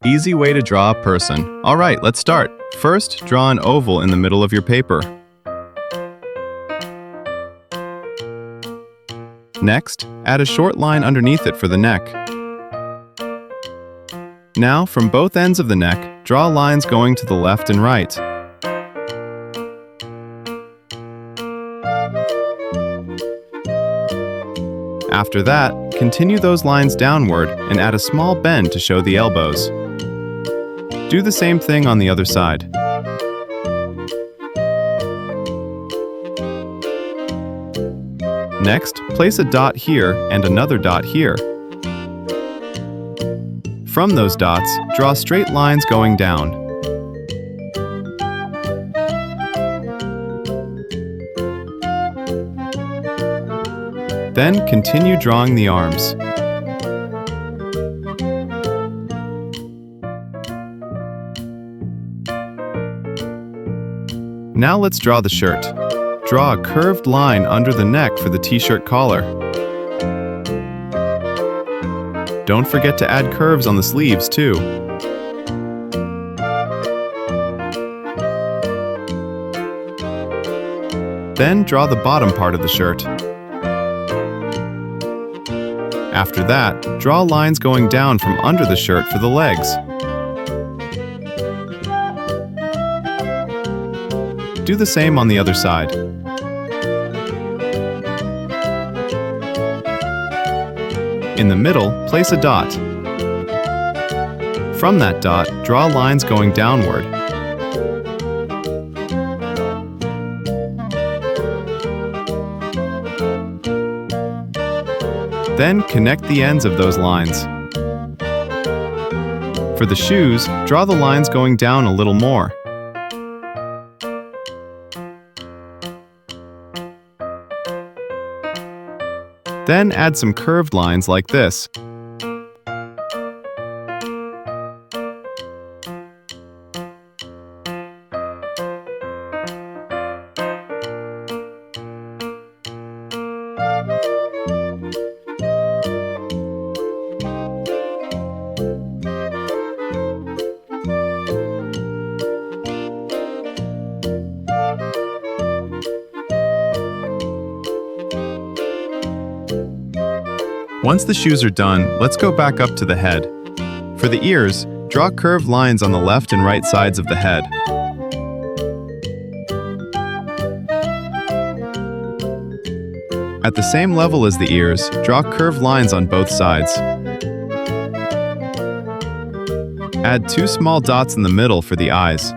Easy way to draw a person. All right, let's start. First, draw an oval in the middle of your paper. Next, add a short line underneath it for the neck. Now, from both ends of the neck, draw lines going to the left and right. After that, continue those lines downward and add a small bend to show the elbows. Do the same thing on the other side. Next, place a dot here and another dot here. From those dots, draw straight lines going down. Then continue drawing the arms. Now let's draw the shirt. Draw a curved line under the neck for the t-shirt collar. Don't forget to add curves on the sleeves too. Then draw the bottom part of the shirt. After that, draw lines going down from under the shirt for the legs. Do the same on the other side. In the middle, place a dot. From that dot, draw lines going downward. Then connect the ends of those lines. For the shoes, draw the lines going down a little more. Then add some curved lines like this. Once the shoes are done, let's go back up to the head. For the ears, draw curved lines on the left and right sides of the head. At the same level as the ears, draw curved lines on both sides. Add two small dots in the middle for the eyes.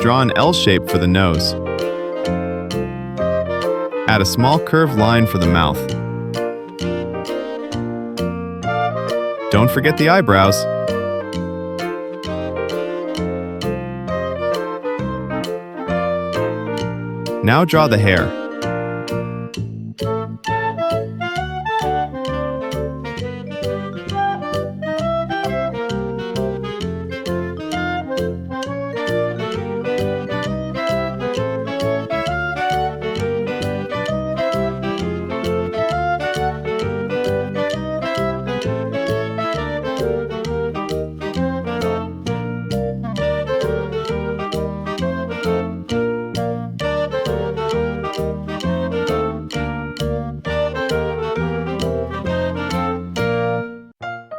Draw an L shape for the nose. Add a small curved line for the mouth. Don't forget the eyebrows. Now draw the hair.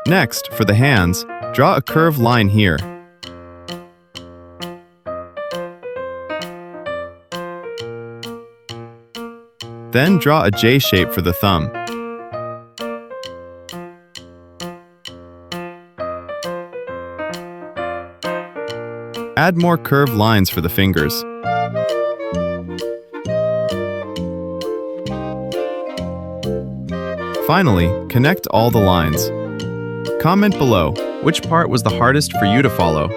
Next, for the hands, draw a curved line here. Then draw a J shape for the thumb. Add more curved lines for the fingers. Finally, connect all the lines. Comment below, which part was the hardest for you to follow?